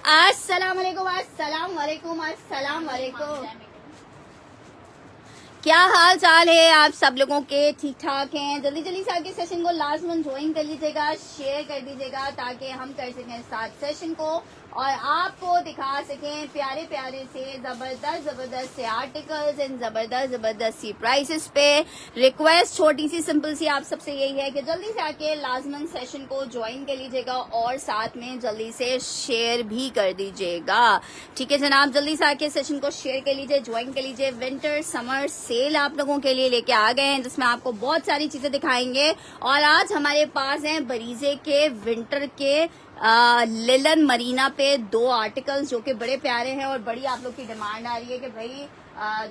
अस्सलाम वालेकुम, अस्सलाम वालेकुम, अस्सलाम वालेकुम। क्या हाल चाल है आप सब लोगों के? ठीक ठाक हैं? जल्दी जल्दी से आके सेशन को लाजमन ज्वाइन कर लीजिएगा, शेयर कर दीजिएगा ताकि हम कर सकें स्टार्ट सेशन को और आपको दिखा सकें प्यारे प्यारे से जबरदस्त से आर्टिकल्स एंड जबरदस्त सी प्राइसेस पे। रिक्वेस्ट छोटी सी सिंपल सी आप सबसे यही है कि जल्दी से आके लाजमन सेशन को ज्वाइन कर लीजिएगा और साथ में जल्दी से शेयर भी कर दीजिएगा। ठीक है जनाब, जल्दी से आके सेशन को शेयर कर लीजिए, ज्वाइन कर लीजिए। विंटर समर सेल आप लोगों के लिए लेके आ गए हैं जिसमें आपको बहुत सारी चीजें दिखाएंगे और आज हमारे पास हैं बरीजे के विंटर के लिलन मरीना पे 2 आर्टिकल्स जो कि बड़े प्यारे हैं और बड़ी आप लोग की डिमांड आ रही है कि भाई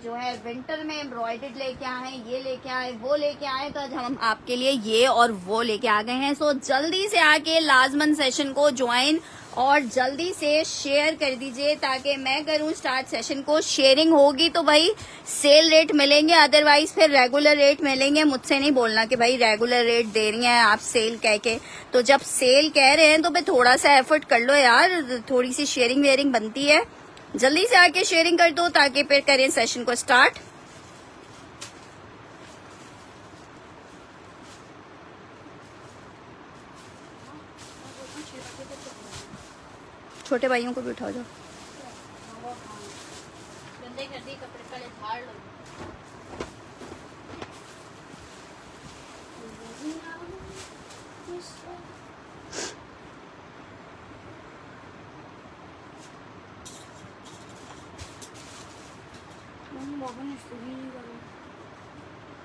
जो है विंटर में एम्ब्रॉयडर्ड लेके आए, ये लेके आए, वो लेके आए, तो आज हम आपके लिए ये और वो लेके आ गए हैं। सो जल्दी से आके लाजमन सेशन को ज्वाइन और जल्दी से शेयर कर दीजिए ताकि मैं करूं स्टार्ट सेशन को। शेयरिंग होगी तो भाई सेल रेट मिलेंगे, अदरवाइज फिर रेगुलर रेट मिलेंगे। मुझसे नहीं बोलना कि भाई रेगुलर रेट दे रही हैं आप सेल कह के। तो जब सेल कह रहे हैं तो भाई थोड़ा सा एफर्ट कर लो यार, थोड़ी सी शेयरिंग वेयरिंग बनती है। जल्दी से आके शेयरिंग कर दो ताकि फिर करें सेशन को स्टार्ट। छोटे भाइयों को भी उठाओ जाओ। गंदे कर दिए कपड़े, पहले झाड़ लो।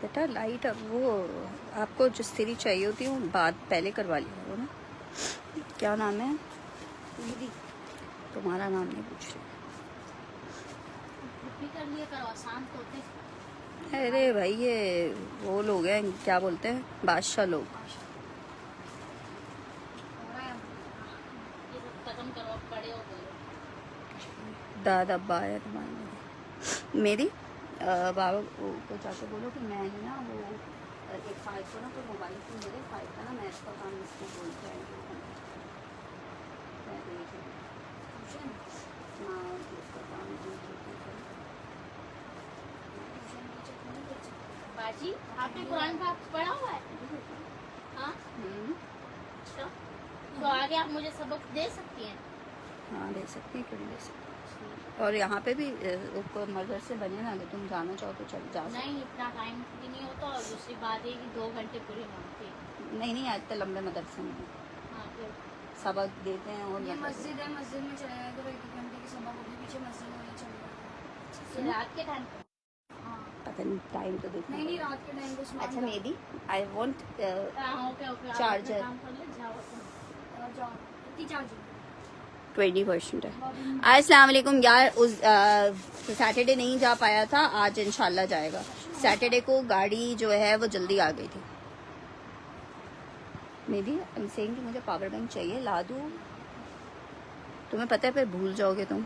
बेटा लाइट वो आपको जो स्त्री चाहिए होती है वो बात पहले करवा लिया हो ना। क्या नाम है? दीदी तुम्हारा नाम नहीं पूछ रही। कर लिया करो, आसान तो होते। अरे भाई ये वो लोग हैं, क्या बोलते हैं, बादशाह लोग। ये सब खत्म करो, अब बड़े हो गए। दादा बाया तुम्हारी मेरी बाबा को जाके बोलो कि मैं ना वो एक फाइल को ना कोई मोबाइल फोन दे दे, फाइल का ना मैं इसका काम इसको बोलते हैं। बाजी आपने कुरान का पढ़ा हुआ है? हाँ अच्छा, तो आगे आप मुझे सबक दे सकती हैं? हाँ दे सकती, क्यों नहीं दे सकती। और यहाँ पे भी मदर से बने ना, अगर तुम जाना चाहो तो चल जा। नहीं इतना टाइम भी नहीं होता और दूसरी बात है कि 2 घंटे पूरे मांगते हैं। नहीं आज तो लंबे मदरसे में हाँ फिर सबक देते हैं। और ये मस्जिद है, मस्जिद में चले गए तो 1 घंटे की सबक होगी, पीछे मस्जिद में चले फिर रात के टाइम पता नहीं टाइम तो देखना। नहीं रात के टाइम को अच्छा maybe I want okay charger. काम कर ले, जाओ। जाओ कितनी चार्ज 20% है। अस्सलाम वालेकुम यार, उस सैटरडे नहीं जा पाया था, आज इंशाल्लाह जाएगा। सैटरडे को गाड़ी जो है वो जल्दी आ गई थी। Maybe I am saying कि मुझे पावर बैंक चाहिए, ला दूँ? तुम्हें पता है फिर भूल जाओगे तुम।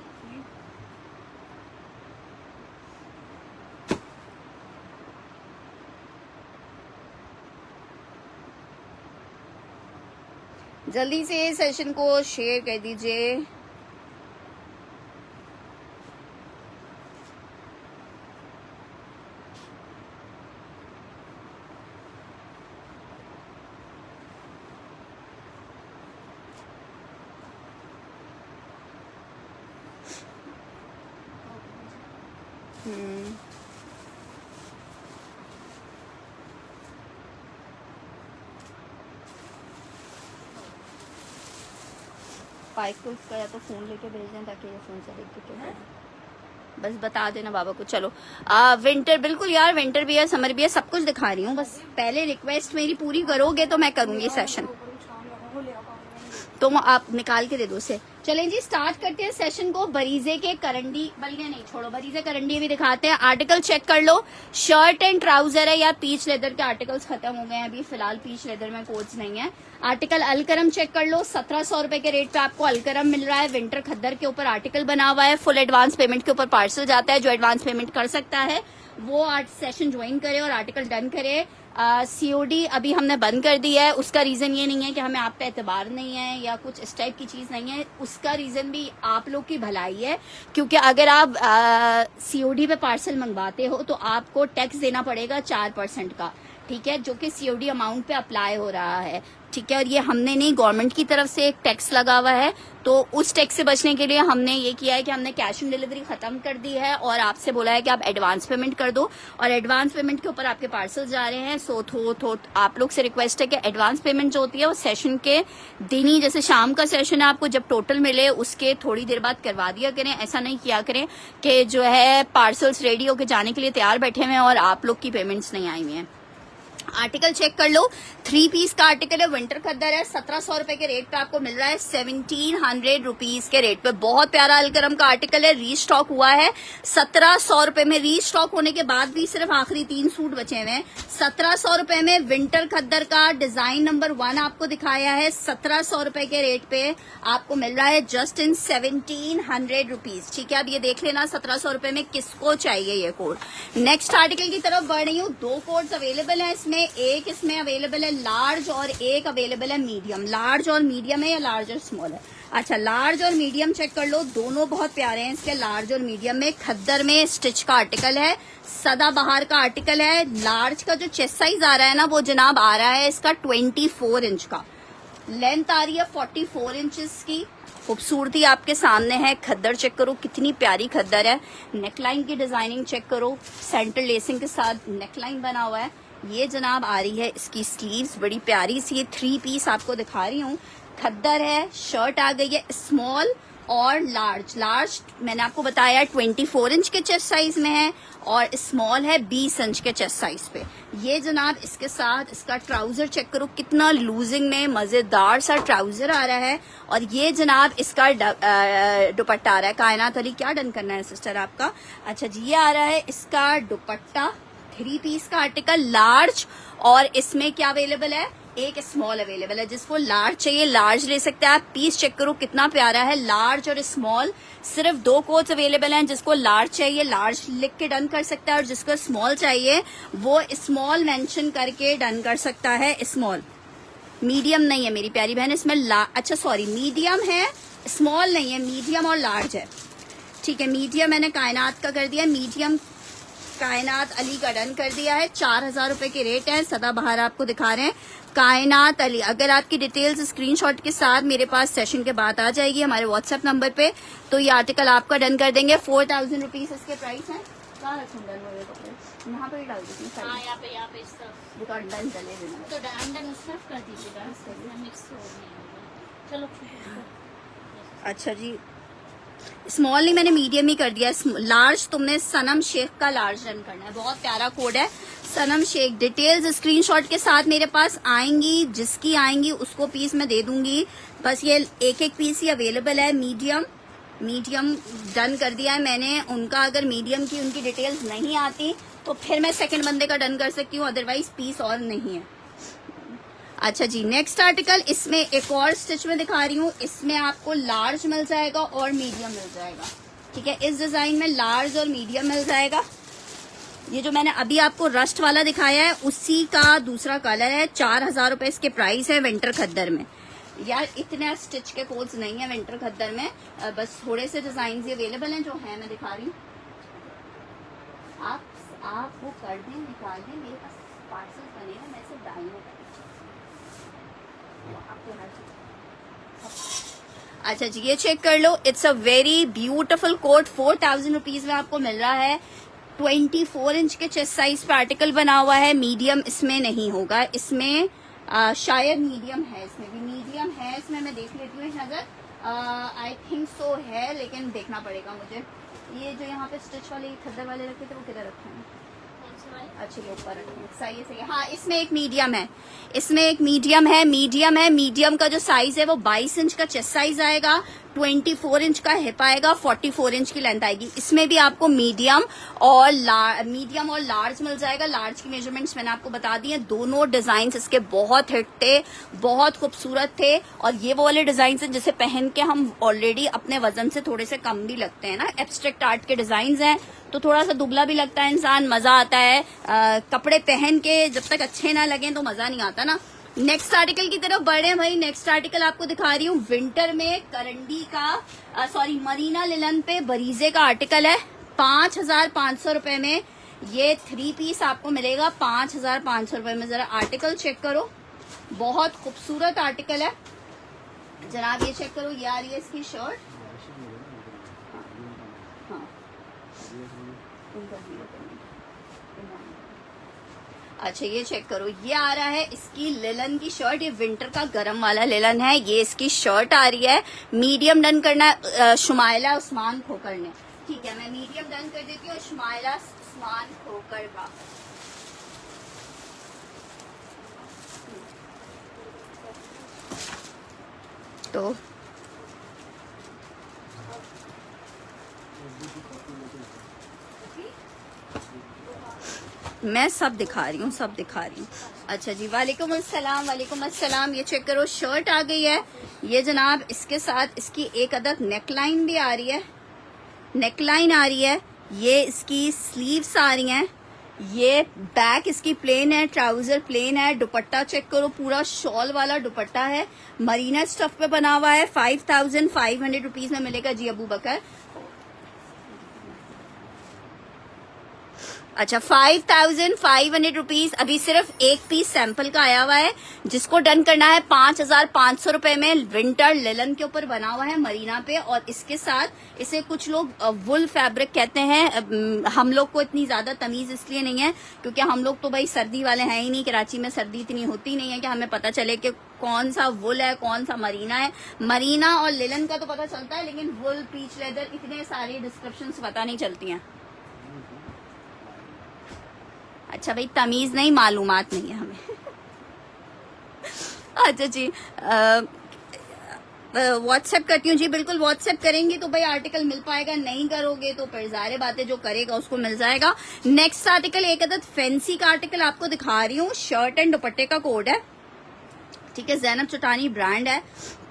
जल्दी से सेशन को शेयर कर दीजिए। पाइप को उसका या तो फ़ोन लेके भेज दें ताकि ये फ़ोन से देख के बस बता देना बाबा को। चलो विंटर बिल्कुल यार, विंटर भी है, समर भी है, सब कुछ दिखा रही हूँ। बस पहले रिक्वेस्ट मेरी पूरी करोगे तो मैं करूँगी सेशन। तो आप निकाल के दे दो उसे। चलें जी स्टार्ट करते हैं सेशन को। बरीजे के करंडी, बल्कि नहीं छोड़ो, बरीजे करंडी भी दिखाते हैं। आर्टिकल चेक कर लो, शर्ट एंड ट्राउजर है या पीच लेदर के आर्टिकल्स खत्म हो गए हैं अभी फिलहाल, पीच लेदर में कोट्स नहीं है। आर्टिकल अलकरम चेक कर लो, 1700 रुपए के रेट पे आपको अलकरम मिल रहा है। विंटर खद्दर के ऊपर आर्टिकल बना हुआ है, फुल एडवांस पेमेंट के ऊपर पार्सल जाता है। जो एडवांस पेमेंट कर सकता है वो आज सेशन ज्वाइन करे और आर्टिकल डन करे। COD अभी हमने बंद कर दी है। उसका रीज़न ये नहीं है कि हमें आप पे एतबार नहीं है या कुछ इस टाइप की चीज़ नहीं है। उसका रीज़न भी आप लोग की भलाई है, क्योंकि अगर आप COD पे पार्सल मंगवाते हो तो आपको टैक्स देना पड़ेगा 4% का, ठीक है, जो कि COD अमाउंट पे अप्लाई हो रहा है, ठीक है। और ये हमने नहीं, गवर्नमेंट की तरफ से एक टैक्स लगा हुआ है, तो उस टैक्स से बचने के लिए हमने ये किया है कि हमने कैश ऑन डिलीवरी खत्म कर दी है और आपसे बोला है कि आप एडवांस पेमेंट कर दो, और एडवांस पेमेंट के ऊपर आपके पार्सल जा रहे हैं। सो आप लोग से रिक्वेस्ट है कि एडवांस पेमेंट जो होती है वो सेशन के दिन ही, जैसे शाम का सेशन है, आपको जब टोटल मिले उसके थोड़ी देर बाद करवा दिया करें। ऐसा नहीं किया करें कि जो है पार्सल्स रेडी होके जाने के लिए तैयार बैठे हुए हैं और आप लोग की पेमेंट्स नहीं आई हुई हैं। आर्टिकल चेक कर लो, 3 पीस का आर्टिकल है, विंटर खद्दर है, 1700 रुपए के रेट पे आपको मिल रहा है, 1700 रुपीज के रेट पे। बहुत प्यारा अलकरम का आर्टिकल है, रीस्टॉक हुआ है 1700 रुपए में। रीस्टॉक होने के बाद भी सिर्फ आखिरी 3 सूट बचे हुए हैं। 1700 रुपए में विंटर खद्दर का डिजाइन नंबर 1 आपको दिखाया है, 1700 रुपए के रेट पे आपको मिल रहा है, जस्ट इन 1700 रुपीज, ठीक है। अब ये देख लेना 1700 रुपए में किसको चाहिए ये कोड। नेक्स्ट आर्टिकल की तरफ बढ़ रही हूँ। 2 कोड्स अवेलेबल है इसमें, एक इसमें अवेलेबल है लार्ज और एक अवेलेबल है मीडियम। लार्ज और मीडियम है या लार्ज और स्मॉल है? अच्छा, लार्ज और मीडियम चेक कर लो, दोनों बहुत प्यारे हैं इसके, लार्ज और मीडियम में। खद्दर में स्टिच का आर्टिकल है, सदाबहार का आर्टिकल है। लार्ज का जो चेस्ट साइज आ रहा है ना, वो जनाब आ रहा है इसका 24 इंच का, लेंथ आ रही है 44 इंचेस की। खूबसूरती आपके सामने है। खद्दर चेक करो, कितनी प्यारी खद्दर है। नेकलाइन की डिजाइनिंग चेक करो, सेंटर लेसिंग के साथ नेकलाइन बना हुआ है। ये जनाब आ रही है इसकी स्लीव्स, बड़ी प्यारी सी। ये 3 पीस आपको दिखा रही हूँ। खद्दर है, शर्ट आ गई है स्मॉल और लार्ज। लार्ज मैंने आपको बताया 24 इंच के चेस्ट साइज में है और स्मॉल है 20 इंच के चेस्ट साइज पे। ये जनाब इसके साथ इसका ट्राउजर चेक करो, कितना लूजिंग में मजेदार सा ट्राउजर आ रहा है। और ये जनाब इसका दुपट्टा आ रहा है। कायनात अली, क्या डन करना है सिस्टर आपका? अच्छा जी, ये आ रहा है इसका दुपट्टा, 3 पीस का आर्टिकल लार्ज, और इसमें क्या अवेलेबल है, एक स्मॉल अवेलेबल है। जिसको लार्ज चाहिए लार्ज ले सकते हैं आप। पीस चेक करो कितना प्यारा है, लार्ज और स्मॉल। सिर्फ 2 कोड्स अवेलेबल हैं। जिसको लार्ज चाहिए लार्ज लिख के डन कर सकता है, और जिसको स्मॉल चाहिए वो स्मॉल मेंशन करके डन कर सकता है। स्मॉल, मीडियम नहीं है मेरी प्यारी बहन इसमें। अच्छा सॉरी, मीडियम है, स्मॉल नहीं है, मीडियम और लार्ज है, ठीक है। मीडियम मैंने कायनात का कर दिया, मीडियम कायनात अली का डन कर दिया है। 4000 रुपए के रेट है। सदाबहार आपको दिखा रहे हैं, कायनात अली। अगर आपकी डिटेल्स स्क्रीनशॉट के साथ मेरे पास सेशन के बाद आ जाएगी हमारे व्हाट्सएप नंबर पे, तो ये आर्टिकल आपका डन कर देंगे। 4000 रुपीज इसके प्राइस है। कहाँ रखूँ डन हुए कपड़े? यहाँ पर ही डाल दीजिए। हाँ, यहाँ पे इस तरफ डन चले देना, तो डन उस तरफ कर दीजिएगा, मिक्स हो नहीं। चलो अच्छा जी, स्मॉल नहीं, मैंने मीडियम ही कर दिया। लार्ज तुमने सनम शेख का लार्ज रन करना है। बहुत प्यारा कोड है, सनम शेख। डिटेल्स स्क्रीनशॉट के साथ मेरे पास आएंगी, जिसकी आएंगी उसको पीस मैं दे दूंगी। बस ये एक पीस ही अवेलेबल है। मीडियम डन कर दिया है मैंने उनका। अगर मीडियम की उनकी डिटेल्स नहीं आती तो फिर मैं सेकंड बंदे का डन कर सकती हूँ, अदरवाइज पीस और नहीं है। अच्छा जी, नेक्स्ट आर्टिकल, इसमें एक और स्टिच में दिखा रही हूँ। इसमें आपको लार्ज मिल जाएगा और मीडियम मिल जाएगा, ठीक है। इस डिजाइन में लार्ज और मीडियम मिल जाएगा। ये जो मैंने अभी आपको रस्ट वाला दिखाया है उसी का दूसरा कलर है। 4000 रुपए इसके प्राइस है विंटर खद्दर में। यार इतने स्टिच के कोड्स नहीं है विंटर खद्दर में, बस थोड़े से डिजाइन अवेलेबल हैं जो है मैं दिखा रही हूँ। आप वो कर दें, निकाल दें, मेरे पास पार्सल बने हैं, मैं सिर्फ डालने का। अच्छा जी, ये चेक कर लो, it's a very beautiful coat. 4000 rupees में आपको मिल रहा है। 24 इंच के चेस्ट साइज पे आर्टिकल बना हुआ है। मीडियम इसमें नहीं होगा, इसमें शायद मीडियम है, इसमें भी मीडियम है। इसमें मैं देख लेती हूँ नजर, आई थिंक सो है, लेकिन देखना पड़ेगा मुझे। ये जो यहाँ पे स्टिच वाले खद्दर वाले रखे थे वो किधर रखे हैं? अच्छे लोग पर रखे हैं, सही है। हाँ, इसमें एक मीडियम है, इसमें एक मीडियम है। मीडियम का जो साइज है वो 22 इंच का चेस्ट साइज आएगा। 24 इंच का हिप आएगा, 44 इंच की लेंथ आएगी। इसमें भी आपको मीडियम और लार्ज मिल जाएगा। लार्ज की मेजरमेंट्स मैंने आपको बता दी हैं। दोनों डिजाइन इसके बहुत हिट थे, बहुत खूबसूरत थे। और ये वो वाले डिजाइन हैं जिसे पहन के हम ऑलरेडी अपने वजन से थोड़े से कम भी लगते हैं ना। एब्स्ट्रैक्ट आर्ट के डिजाइन हैं तो थोड़ा सा दुबला भी लगता है इंसान, मजा आता है। कपड़े पहन के जब तक अच्छे ना लगे तो मजा नहीं आता ना। नेक्स्ट आर्टिकल की तरफ बढ़े हैं भाई। नेक्स्ट आर्टिकल आपको दिखा रही हूँ विंटर में करंडी का मरीना लिलन पे बरीजे का आर्टिकल है। 5,500 रुपए में ये 3 पीस आपको मिलेगा। 5,500 रुपए में। जरा आर्टिकल चेक करो, बहुत खूबसूरत आर्टिकल है जनाब। ये चेक करो, ये आ रही है इसकी शर्ट। हाँ, अच्छा ये चेक करो, ये आ रहा है इसकी लिलन की शर्ट। ये विंटर का गरम वाला लिलन है। ये इसकी शर्ट आ रही है। मीडियम डन करना है शुमाइला उस्मान खोकर ने। ठीक है, मैं मीडियम डन कर देती हूँ शुमाइला उस्मान खोकर का। तो मैं सब दिखा रही हूँ। अच्छा जी, वालेकुम अस्सलाम, वालेकुम अस्सलाम। ये चेक करो, शर्ट आ गई है ये जनाब। इसके साथ इसकी एक अदद नेकलाइन भी आ रही है। ये इसकी स्लीव्स आ रही हैं। ये बैक इसकी प्लेन है, ट्राउजर प्लेन है। दुपट्टा चेक करो, पूरा शॉल वाला दुपट्टा है। मरीना स्टफ पे बना हुआ है। 5,500 रुपीज में मिलेगा जी अबू बकर। अच्छा, 5,500 रुपीज। अभी सिर्फ एक पीस सैंपल का आया हुआ है जिसको डन करना है 5,500 रुपए में। विंटर लिलन के ऊपर बना हुआ है मरीना पे। और इसके साथ इसे कुछ लोग वुल फैब्रिक कहते हैं। हम लोग को इतनी ज्यादा तमीज इसलिए नहीं है क्योंकि हम लोग तो भाई सर्दी वाले हैं ही नहीं। कराची में सर्दी इतनी होती नहीं है कि हमें पता चले कि कौन सा वुल है कौन सा मरीना है। मरीना और लिलन का तो पता चलता है, लेकिन वुल, पीच लेदर, इतने सारी डिस्क्रिप्शंस पता नहीं चलती हैं। अच्छा भाई, तमीज नहीं, मालूमात नहीं है हमें। अच्छा जी, व्हाट्सएप करती हूँ जी। बिल्कुल व्हाट्सएप करेंगे तो भाई आर्टिकल मिल पाएगा, नहीं करोगे तो फिर ज़ाहिर बात है जो करेगा उसको मिल जाएगा। नेक्स्ट आर्टिकल एक अदद फैंसी का आर्टिकल आपको दिखा रही हूँ। शर्ट एंड दुपट्टे का कोड है, ठीक है। जैनब चटानी ब्रांड है।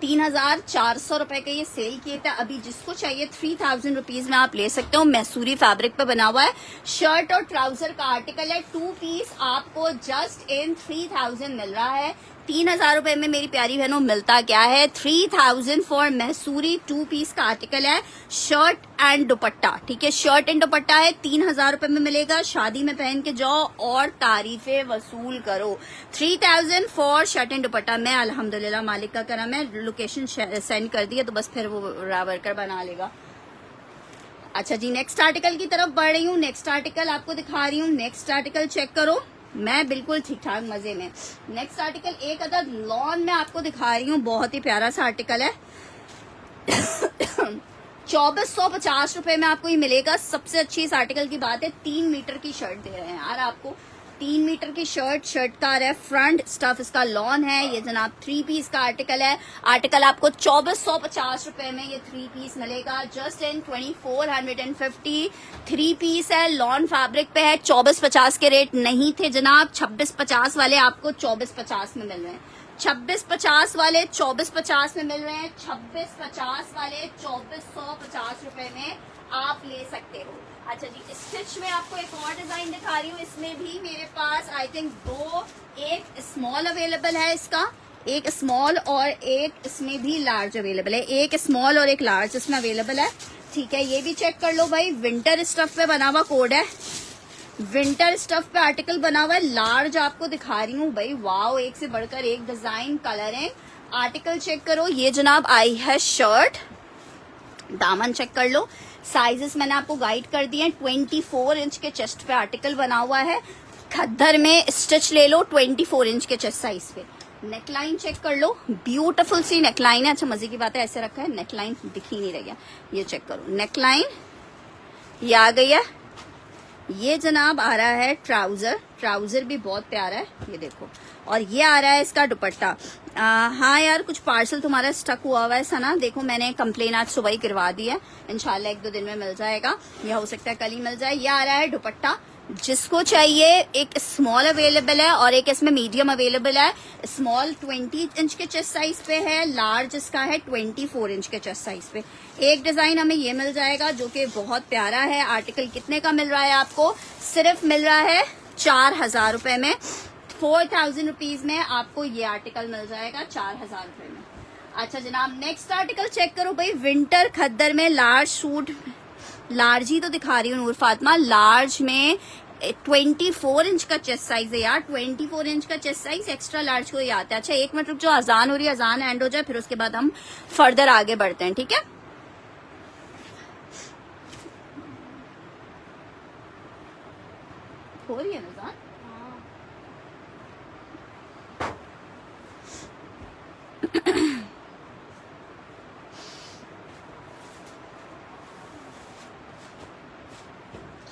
3,400 रुपए का ये सेल किए थे। अभी जिसको चाहिए 3,000 रुपीज में आप ले सकते हो। मैसूरी फैब्रिक पे बना हुआ है। शर्ट और ट्राउजर का आर्टिकल है। 2 पीस आपको जस्ट इन 3,000 मिल रहा है। 3,000 रुपए में मेरी प्यारी बहनों मिलता क्या है? 3,000 फॉर मैसूरी 2 पीस का आर्टिकल है। शर्ट एंड दुपट्टा, ठीक है। शर्ट एंड दुपट्टा है, 3,000 रुपए में मिलेगा। शादी में पहन के जाओ और तारीफे वसूल करो। 3,000 फॉर शर्ट एंड दुपट्टा। मैं अल्हम्दुलिल्लाह मालिक का करम है, लोकेशन सेंड कर दी है तो बस फिर वो वर्कर बना लेगा। अच्छा जी, नेक्स्ट आर्टिकल की तरफ बढ़ रही हूँ। नेक्स्ट आर्टिकल आपको दिखा रही हूँ। नेक्स्ट आर्टिकल चेक करो, मैं बिल्कुल ठीक ठाक मजे में। नेक्स्ट आर्टिकल एक अदद लॉन में आपको दिखा रही हूँ। बहुत ही प्यारा सा आर्टिकल है। 2,450 रुपए में आपको ये मिलेगा। सबसे अच्छी इस आर्टिकल की बात है 3 मीटर की शर्ट दे रहे हैं यार आपको। 3 मीटर की शर्ट का है फ्रंट स्टफ, इसका लॉन है। ये जनाब 3 पीस का आर्टिकल है। आर्टिकल आपको 2,450 रुपए में ये 3 पीस मिलेगा। जस्ट इन 2,450 3 पीस है। लॉन फैब्रिक पे है। 2,450 के रेट नहीं थे जनाब। 2,650 वाले आपको 2,450 में मिल रहे हैं। 2,650 वाले 2,450 में मिल रहे हैं। 2,650 वाले 2,450 रुपए में आप ले सकते हो। अच्छा जी, स्टिच में आपको एक और डिजाइन दिखा रही हूँ। इसमें भी मेरे पास आई थिंक 2, एक स्मॉल अवेलेबल है इसका, एक स्मॉल और एक इसमें भी लार्ज अवेलेबल है। एक स्मॉल और एक लार्ज इसमें अवेलेबल है, ठीक है। ये भी चेक कर लो भाई। विंटर स्टफ पे बना हुआ कोड है। विंटर स्टफ पे आर्टिकल बना हुआ है। लार्ज आपको दिखा रही हूँ भाई। वाओ, एक से बढ़कर एक डिजाइन, कलरिंग। आर्टिकल चेक करो। ये जनाब आई है शर्ट। दामन चेक कर लो। साइजेस मैंने आपको गाइड कर दिए हैं। 24 इंच के चेस्ट पे आर्टिकल बना हुआ है। खद्दर में स्टिच ले लो 24 इंच के चेस्ट साइज पे। नेकलाइन चेक कर लो, ब्यूटीफुल सी नेकलाइन है। अच्छा मजे की बात है ऐसे रखा है, नेकलाइन दिख ही नहीं रही है। ये चेक करो, नेकलाइन ये आ गई है। ये जनाब आ रहा है ट्राउजर, ट्राउजर भी बहुत प्यारा है, ये देखो। और ये आ रहा है इसका दुपट्टा। हाँ यार, कुछ पार्सल तुम्हारा स्टक हुआ है सना, देखो मैंने कंप्लेन आज सुबह ही करवा दी है, इंशाल्लाह 1-2 दिन में मिल जाएगा, या हो सकता है कल ही मिल जाए। ये आ रहा है दुपट्टा, जिसको चाहिए एक स्मॉल अवेलेबल है और एक इसमें मीडियम अवेलेबल है। स्मॉल 20 इंच के चेस्ट साइज पे है, लार्ज इसका है 24 इंच के चेस्ट साइज पे। एक डिजाइन हमें ये मिल जाएगा जो कि बहुत प्यारा है। आर्टिकल कितने का मिल रहा है आपको? सिर्फ मिल रहा है 4000 रुपए में। 4000 रुपीज में आपको ये आर्टिकल मिल जाएगा 4000 रुपए में। अच्छा जनाब, नेक्स्ट आर्टिकल चेक करो भाई, विंटर खद्दर में लार्ज सूट, लार्ज ही तो दिखा रही हूँ नूर फातिमा, लार्ज में 24 इंच का चेस्ट साइज है यार, 24 इंच का चेस्ट साइज एक्स्ट्रा लार्ज को ही आता है। अच्छा 1 मिनट रुक जाओ, अजान हो रही है, अजान एंड हो जाए फिर उसके बाद हम फर्दर आगे बढ़ते हैं, ठीक है? हो रही है ना अजान?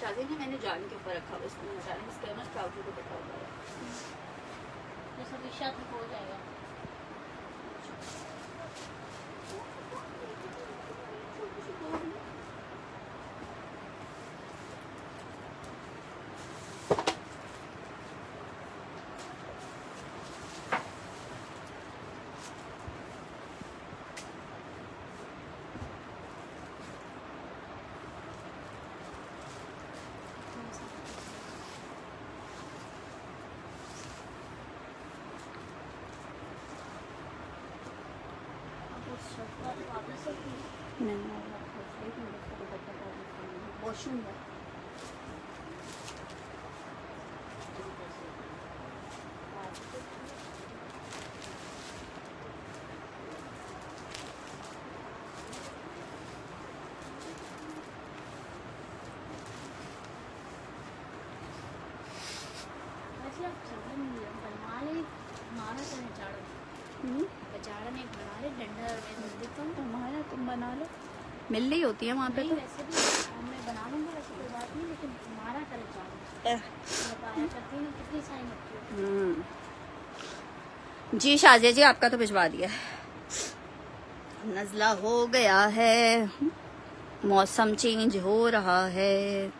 शादी ने मैंने जान के ऊपर रखा हुआ, इसको जाने इसका ना ट्राउजर को पता हुआ है, ये सब इशात में हो जाएगा। वॉशरूम है। तुम्हारा तुम बना लो, मिल रही होती है वहाँ पे तो। वैसे भी मैं बना लूंगी, वैसे कोई बात नहीं, लेकिन तुम्हारा करे बताया करती हूँ कितनी साइन होती है। जी शाजिया जी, आपका तो भिजवा दिया। नज़ला हो गया है, मौसम चेंज हो रहा है।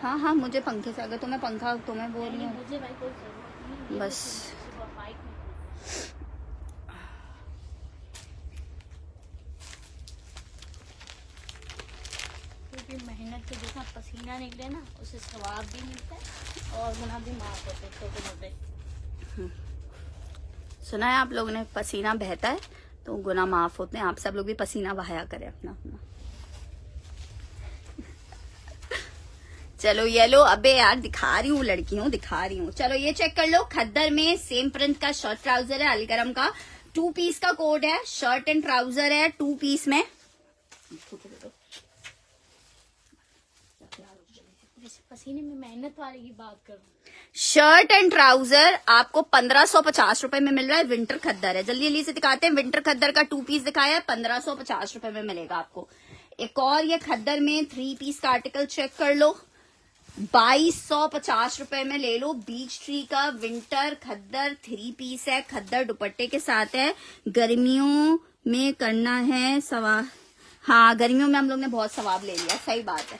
हाँ हाँ, मुझे पंखे से, अगर तुम्हें पंखा, तुम्हें बोल रही हूँ मुझे भाई कोई जरूरत नहीं है, बस। क्योंकि मेहनत के जितना पसीना निकले ना, उसे सवाब भी मिलता है और गुनाह भी माफ होते हैं छोटे मोटे। सुना है आप लोगों ने, पसीना बहता है तो गुनाह माफ होते हैं। आप सब लोग भी पसीना बहाया करें अपना अपना। चलो ये लो, अबे यार दिखा रही हूँ, लड़की हूँ दिखा रही हूँ। चलो ये चेक कर लो, खद्दर में सेम प्रिंट का शर्ट ट्राउजर है, अलगरम का 2 पीस का कोड है, शर्ट एंड ट्राउजर है 2 पीस में। पसीने में मेहनत वाले की बात करूं, शर्ट एंड ट्राउजर आपको 1550 रुपए में मिल रहा है। विंटर खद्दर है, जल्दी जल्दी से दिखाते हैं। विंटर खद्दर का 2 पीस दिखाया है, 1550 रुपए में मिलेगा आपको। एक और ये खद्दर में 3 पीस का आर्टिकल चेक कर लो, 2250 रुपए में ले लो। बीच ट्री का विंटर खद्दर 3 पीस है, खद्दर दुपट्टे के साथ है। गर्मियों में करना है सवाब, हाँ गर्मियों में हम लोग ने बहुत सवाब ले लिया, सही बात है,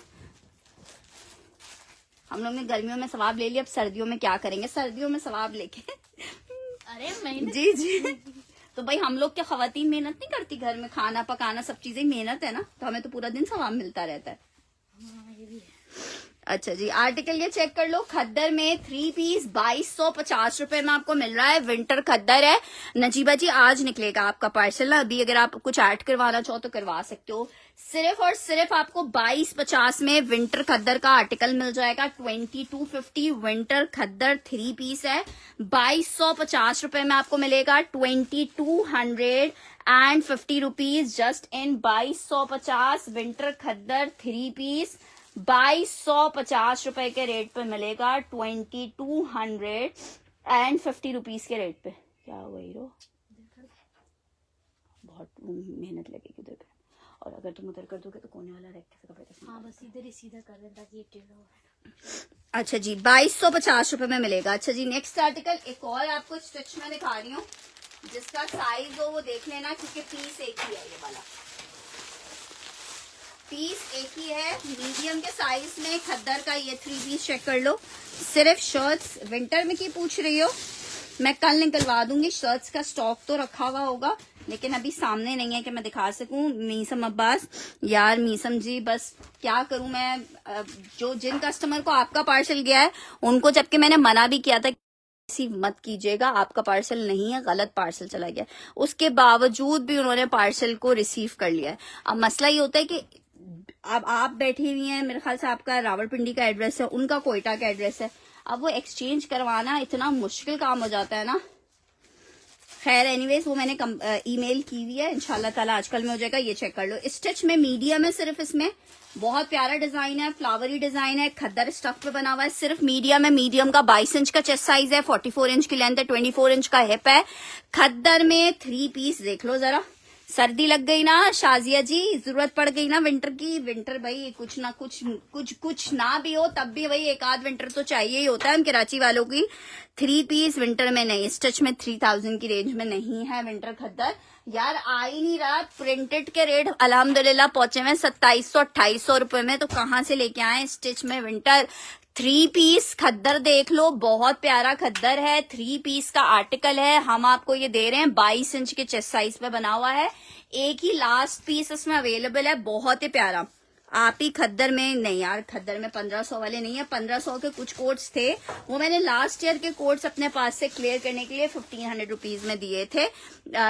हम लोग ने गर्मियों में सवाब ले लिया, अब सर्दियों में क्या करेंगे, सर्दियों में सवाब लेके। अरे मेहनत जी जी, तो भाई हम लोग क्या खवातीन मेहनत नहीं करती, घर में खाना पकाना सब चीजें मेहनत है ना, तो हमें तो पूरा दिन सवाब मिलता रहता है। हाँ, ये भी है। अच्छा जी, आर्टिकल ये चेक कर लो, खद्दर में 3 पीस 2250 रुपए में आपको मिल रहा है। विंटर खद्दर है। नजीबा जी आज निकलेगा आपका पार्सल, अभी अगर आप कुछ ऐड करवाना चाहो तो करवा सकते हो। सिर्फ और सिर्फ आपको 2250 में विंटर खद्दर का आर्टिकल मिल जाएगा। 2250 विंटर खद्दर 3 पीस है, 2250 रुपए में आपको मिलेगा। 2250 रुपीज जस्ट इन 2250 विंटर खद्दर 3 पीस 2250 रुपए के रेट पे मिलेगा। 2250 रुपीज के रेट पे क्या हुआ हीरो? बहुत मेहनत लगेगी उधर कर, और अगर तुम उधर कर दोगे तो कोने वाला रैक कैसे कपड़े का? हाँ बस इधर ही सीधा कर दें ताकि ये टेढ़ा हो। अच्छा जी 2250 रुपए में मिलेगा। अच्छा जी नेक्स्ट आर्टिकल एक और आपको स्टिच में दिखा रही हूँ, जिसका साइज हो वो देख लेना, क्योंकि पीस एक ही है, ये वाला पीस एक ही है। मीडियम के साइज में खद्दर का ये 3 पीस चेक कर लो। सिर्फ शर्ट्स विंटर में की पूछ रही हो, मैं कल निकलवा दूंगी। शर्ट्स का स्टॉक तो रखा हुआ होगा, लेकिन अभी सामने नहीं है कि मैं दिखा सकूं। मीसम अब्बास यार, मीसम जी बस क्या करूं मैं, जो जिन कस्टमर को आपका पार्सल गया है उनको जबकि मैंने मना भी किया था ऐसी मत कीजिएगा, आपका पार्सल नहीं है, गलत पार्सल चला गया, उसके बावजूद भी उन्होंने पार्सल को रिसीव कर लिया है। अब मसला ये होता है कि अब आप बैठी हुई हैं, मेरे ख्याल से आपका रावलपिंडी का एड्रेस है, उनका कोयटा का एड्रेस है, अब वो एक्सचेंज करवाना इतना मुश्किल काम हो जाता है ना। खैर एनीवेज वो मैंने ईमेल की हुई है, इंशाल्लाह ताला आजकल में हो जाएगा। ये चेक कर लो, स्टिच में मीडियम है सिर्फ, इसमें बहुत प्यारा डिजाइन है, फ्लावरी डिजाइन है, खद्दर स्टफ पे बना हुआ है, सिर्फ मीडियम है। मीडियम का 22 इंच का चेस्ट साइज है, 44 इंच की लेंथ है, 24 इंच का हिप है। खद्दर में 3 पीस देख लो जरा। सर्दी लग गई ना शाजिया जी, जरूरत पड़ गई ना विंटर की, विंटर भाई कुछ ना कुछ ना भी हो तब भी भाई एक आध विंटर तो चाहिए ही होता है हम कराची वालों की। 3 पीस विंटर में नहीं, स्टिच में 3000 की रेंज में नहीं है विंटर खद्दर। यार आ ही नहीं रहा, प्रिंटेड के रेट अल्हम्दुलिल्लाह पहुंचे हुए 2700-2800 रुपए में, तो कहाँ से लेके आए स्टिच में विंटर। 3 पीस खद्दर देख लो, बहुत प्यारा खद्दर है, 3 पीस का आर्टिकल है। हम आपको ये दे रहे हैं 22 इंच के चेस्ट साइज पे बना हुआ है। एक ही लास्ट पीस इसमें अवेलेबल है, बहुत ही प्यारा। आप ही खद्दर में नहीं यार, खद्दर में 1500 वाले नहीं है, 1500 के कुछ कोट्स थे, वो मैंने लास्ट ईयर के कोट्स अपने पास से क्लियर करने के लिए 1500 रुपीज में दिए थे।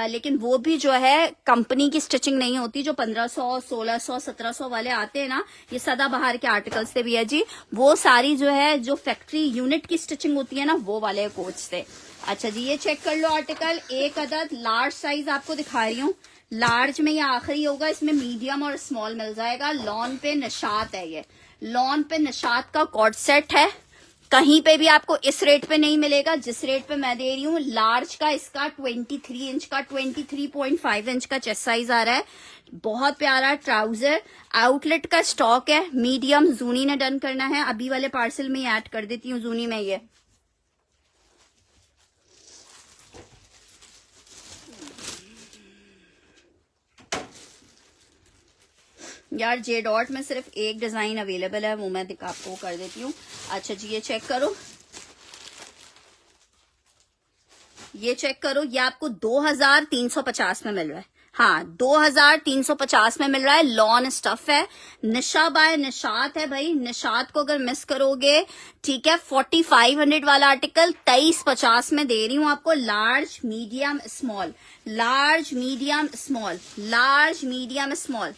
लेकिन वो भी जो है कंपनी की स्टिचिंग नहीं होती, जो 1500, 1600, 1700 वाले आते हैं ना, ये सदाबहार के आर्टिकल्स से भी है जी, वो सारी जो है जो फैक्ट्री यूनिट की स्टिचिंग होती है ना, वो वाले कोट्स थे। अच्छा जी ये चेक कर लो आर्टिकल, एक अदद लार्ज साइज आपको दिखा रही हूँ। लार्ज में ये आखिरी होगा, इसमें मीडियम और स्मॉल मिल जाएगा। लॉन पे निशात है, ये लॉन पे निशात का कॉर्ड सेट है, कहीं पे भी आपको इस रेट पे नहीं मिलेगा जिस रेट पे मैं दे रही हूँ। लार्ज का इसका 23 इंच का 23.5 इंच का चेस्ट साइज आ रहा है, बहुत प्यारा ट्राउजर। आउटलेट का स्टॉक है, मीडियम जूनी ने डन करना है, अभी वाले पार्सल में ऐड कर देती हूँ जूनी में। ये यार जे डॉट में सिर्फ एक डिजाइन अवेलेबल है, वो मैं आपको कर देती हूँ। अच्छा जी ये चेक करो, ये चेक करो, ये आपको 2350 में मिल रहा है। हाँ 2350 में मिल रहा है। लॉन स्टफ है, निशा बाय निशात है भाई, निशात को अगर मिस करोगे ठीक है। 4500 वाला आर्टिकल 2350 में दे रही हूँ आपको। Large medium small, large medium small, large medium small.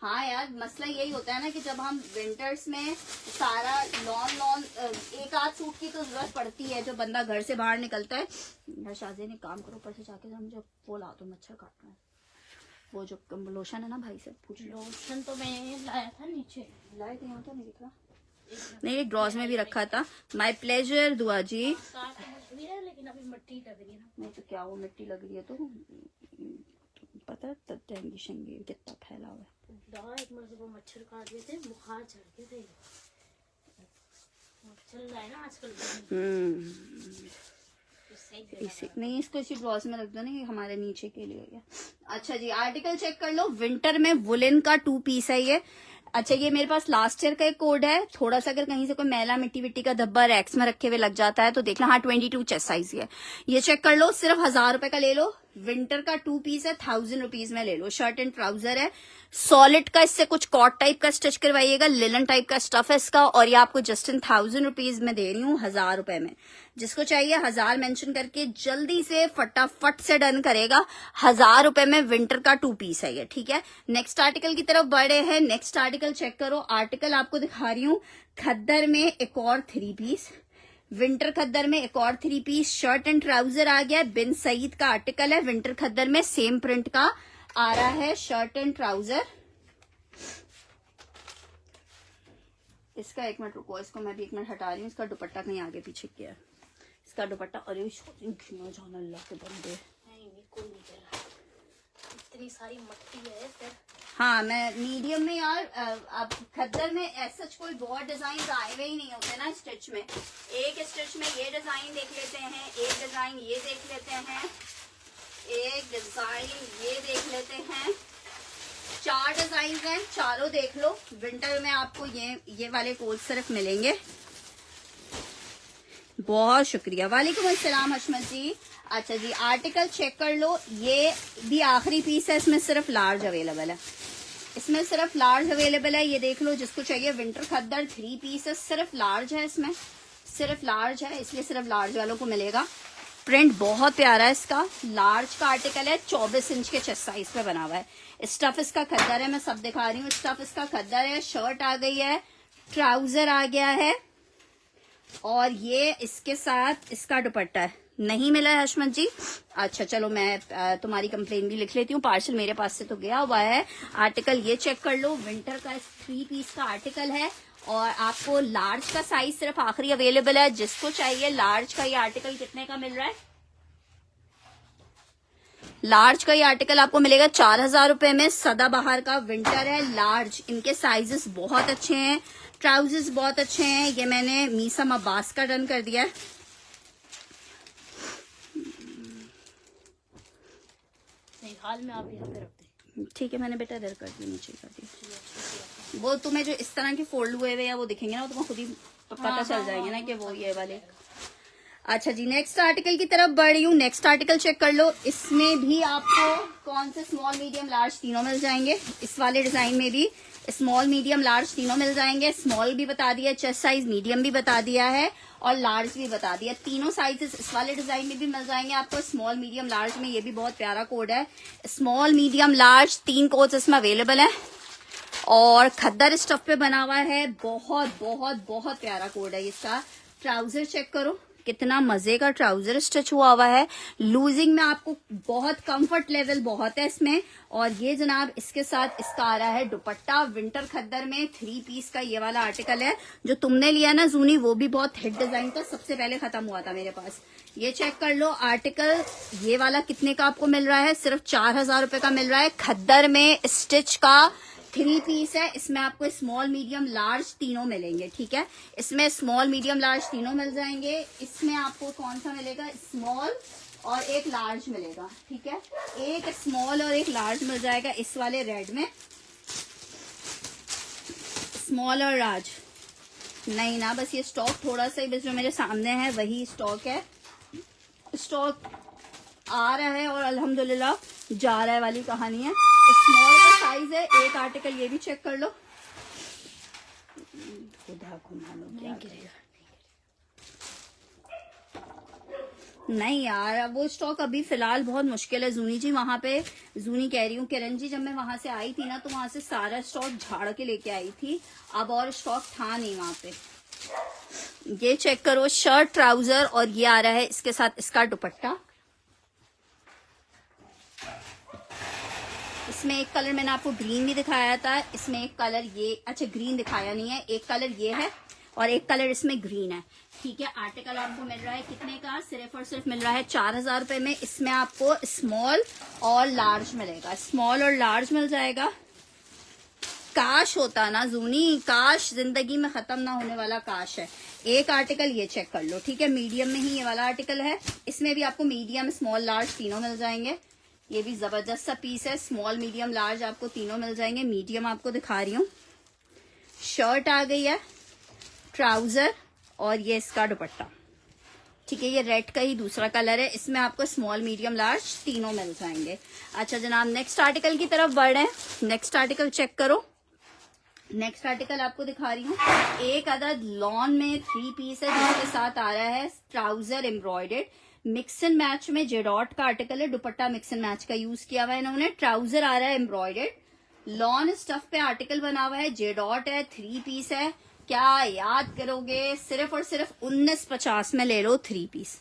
हाँ यार मसला यही होता है ना कि जब हम विंटर्स में सारा लॉन एक आध सूट की तो जरूरत पड़ती है, जो बंदा घर से बाहर निकलता है। यार शादी ने काम करो, ऊपर से जाके हम जो वो ला दो, मच्छर काटना है, वो जो लोशन है ना भाई से पूछ लो। लोशन तो मैं लाया था नीचे, लाए थे यहाँ तो नहीं दिख रहा, नहीं एक ड्रॉज में भी रखा था। माय प्लेजर दुआ जी। लेकिन अभी मिट्टी लग रही है ना। नहीं तो क्या वो मिट्टी लग रही है, तो पता है डेंगू शेंगू कितना फैला हुआ है। एक मरतबा मच्छर काट दिए थे, बुखार चढ़ गए थे, चल रहा है ना आजकल। नहीं इसको इसी ड्रॉस में रख दो ना, हमारे नीचे के लिए। अच्छा जी आर्टिकल चेक कर लो, विंटर में वुलन का 2 पीस है ये। अच्छा ये मेरे पास लास्ट ईयर का एक कोड है, थोड़ा सा अगर कहीं से कोई मैला मिट्टी विट्टी का धब्बा रैक्स में रखे हुए लग जाता है तो देख लो। हाँ 22 चेस्ट साइज है, ये चेक कर लो, सिर्फ 1000 रुपए का ले लो। विंटर का 2 पीस है, 1000 रुपीज में ले लो। शर्ट एंड ट्राउजर है, सॉलिड का, इससे कुछ कॉट टाइप का स्टिच करवाइएगा, लिलन टाइप का स्टफ है इसका, और ये आपको जस्ट इन 1000 रुपीज में दे रही हूँ, 1000 रुपए में। जिसको चाहिए 1000 मेंशन करके जल्दी से फटाफट से डन करेगा। 1000 रुपए में विंटर का 2 पीस है ये, ठीक है। नेक्स्ट आर्टिकल की तरफ बढ़े हैं, नेक्स्ट आर्टिकल चेक करो। आर्टिकल आपको दिखा रही हूँ, खद्दर में एक और 3 पीस, विंटर खद्दर में एक और 3 पीस। शर्ट एंड ट्राउजर आ गया, बिन सईद का आर्टिकल है, विंटर खद्दर में सेम प्रिंट का आ रहा है शर्ट एंड ट्राउजर। इसका 1 मिनट रुको, इसको मैं भी 1 मिनट हटा रही हूँ, इसका दुपट्टा कहीं आगे पीछे किया है। इसका दुपट्टा। अरे घिना जाना अल्लाह के बंदे। नहीं कोई नहीं कह रहा, इतनी सारी मट्टी है फिर। हाँ मैं मीडियम में यार, अब खद्दर में ऐसा कोई बहुत डिजाइन आए हुए ही नहीं होते ना स्टिच में। एक स्टिच में ये डिजाइन देख लेते हैं, एक डिजाइन ये देख लेते हैं, एक डिजाइन ये देख लेते हैं, 4 डिजाइन हैं, चारों देख लो। विंटर में आपको ये वाले कोट सिर्फ मिलेंगे। बहुत शुक्रिया, वालेकुम अस्सलाम हशमत जी। अच्छा जी, आर्टिकल चेक कर लो, ये भी आखिरी पीस है, इसमें सिर्फ लार्ज अवेलेबल है, इसमें सिर्फ लार्ज अवेलेबल है। ये देख लो, जिसको चाहिए विंटर खद्दर 3 पीस है, सिर्फ लार्ज है, इसमें सिर्फ लार्ज है, इसलिए सिर्फ लार्ज वालों को मिलेगा। प्रिंट बहुत प्यारा है इसका, लार्ज का आर्टिकल है, 24 इंच के चेस्ट साइज पे बना हुआ है। स्टफ इसका खद्दर है, मैं सब दिखा रही हूँ। स्टफ इसका खद्दर है, शर्ट आ गई है, ट्राउजर आ गया है, और ये इसके साथ इसका दुपट्टा है। नहीं मिला है हशमत जी? अच्छा चलो, मैं तुम्हारी कंप्लेन भी लिख लेती हूँ, पार्सल मेरे पास से तो गया हुआ है। आर्टिकल ये चेक कर लो, विंटर का 3 पीस का आर्टिकल है, और आपको लार्ज का साइज सिर्फ आखिरी अवेलेबल है। जिसको चाहिए लार्ज का ये आर्टिकल कितने का मिल रहा है? लार्ज का ये आर्टिकल आपको मिलेगा 4000 रुपए में। सदाबहार का विंटर है, लार्ज, इनके साइजेस बहुत अच्छे हैं, ट्राउजर्स बहुत अच्छे हैं। ये मैंने मीसम अब्बास का डन कर दिया है। हाल में आप यहाँ पे रख दें। ठीक है, मैंने बेटा इधर कर दी, नीचे कर दी। वो तुम्हें जो इस तरह के फोल्ड हुए हुए या वो दिखेंगे ना, वो तुम्हें खुद ही पता चल जाएंगे ना कि वो ये वाले। अच्छा जी, नेक्स्ट आर्टिकल की तरफ बढ़ रही हूँ। नेक्स्ट आर्टिकल चेक कर लो, इसमें भी आपको कौन से स्मॉल मीडियम लार्ज तीनों मिल जाएंगे। इस वाले डिजाइन में भी स्मॉल मीडियम लार्ज तीनों मिल जाएंगे। स्मॉल भी बता दिया, चेस्ट साइज मीडियम भी बता दिया है, और लार्ज भी बता दिया। तीनों साइजेस इस वाले डिजाइन में भी मिल जाएंगे आपको, स्मॉल मीडियम लार्ज में। ये भी बहुत प्यारा कोड है, स्मॉल मीडियम लार्ज 3 कोड्स इसमें अवेलेबल है, और खद्दर स्टफ पे बना हुआ है। बहुत बहुत बहुत प्यारा कोड है इसका। ट्राउजर चेक करो, कितना मजे का ट्राउजर स्टिच हुआ है। लूजिंग में आपको बहुत कंफर्ट लेवल बहुत है इसमें। और ये जनाब इसके साथ इसका आ रहा है दुपट्टा, विंटर खद्दर में 3 पीस का ये वाला आर्टिकल है। जो तुमने लिया ना जूनी, वो भी बहुत हिट डिजाइन था, सबसे पहले खत्म हुआ था मेरे पास। ये चेक कर लो आर्टिकल, ये वाला कितने का आपको मिल रहा है? सिर्फ 4000 रुपए का मिल रहा है। खद्दर में स्टिच का 3 पीस है, इसमें आपको स्मॉल मीडियम लार्ज तीनों मिलेंगे। ठीक है, इसमें स्मॉल मीडियम लार्ज तीनों मिल जाएंगे। इसमें आपको कौन सा मिलेगा? स्मॉल और एक लार्ज मिलेगा। ठीक है, एक स्मॉल और एक लार्ज मिल जाएगा इस वाले रेड में। स्मॉल और लार्ज नहीं ना, बस ये स्टॉक थोड़ा सा ही बस जो मेरे सामने है वही स्टॉक है। स्टॉक आ रहा है और अल्हम्दुलिल्लाह जा रहा है वाली कहानी है। स्मॉल का साइज है। एक आर्टिकल ये भी चेक कर लो, खुदा घुमा लो, क्या गिरेगा? नहीं यार, अब वो स्टॉक अभी फिलहाल बहुत मुश्किल है जूनी जी। वहां पे जूनी कह रही हूँ, किरण जी, जब मैं वहां से आई थी ना, तो वहां से सारा स्टॉक झाड़ के लेके आई थी। अब और स्टॉक था नहीं वहां पे। ये चेक करो, शर्ट ट्राउजर, और ये आ रहा है इसके साथ इसका दुपट्टा। इसमें एक कलर मैंने आपको ग्रीन भी दिखाया था, इसमें एक कलर ये, अच्छा ग्रीन दिखाया नहीं है, एक कलर ये है और एक कलर इसमें ग्रीन है। ठीक है, आर्टिकल आपको मिल रहा है कितने का? सिर्फ और सिर्फ मिल रहा है 4000 रुपए में। इसमें आपको स्मॉल और लार्ज मिलेगा, स्मॉल और लार्ज मिल जाएगा। काश होता ना जूनी, काश, जिंदगी में खत्म ना होने वाला काश है। एक आर्टिकल ये चेक कर लो, ठीक है, मीडियम में ही ये वाला आर्टिकल है। इसमें भी आपको मीडियम, स्मॉल, लार्ज तीनों मिल जाएंगे। ये भी जबरदस्त सा पीस है, स्मॉल मीडियम लार्ज आपको तीनों मिल जाएंगे। मीडियम आपको दिखा रही हूँ। शर्ट आ गई है, ट्राउजर, और ये इसका दुपट्टा। ठीक है, ये रेड का ही दूसरा कलर है। इसमें आपको स्मॉल मीडियम लार्ज तीनों मिल जाएंगे। अच्छा जनाब, नेक्स्ट आर्टिकल की तरफ बढ़ रहे हैं। नेक्स्ट आर्टिकल चेक करो। नेक्स्ट आर्टिकल आपको दिखा रही हूँ, एक अदद लॉन में 3 पीस है, जिसके साथ आ रहा है trouser embroidered, mix and match में जेडॉट का आर्टिकल है। दुपट्टा मिक्स एंड मैच का यूज किया हुआ है इन्होंने। ट्राउजर आ रहा है एम्ब्रॉयडर्ड, लॉन स्टफ पे आर्टिकल बना हुआ है, जेडॉट है, 3 पीस है। क्या याद करोगे? सिर्फ और सिर्फ 1950 में ले लो 3 पीस।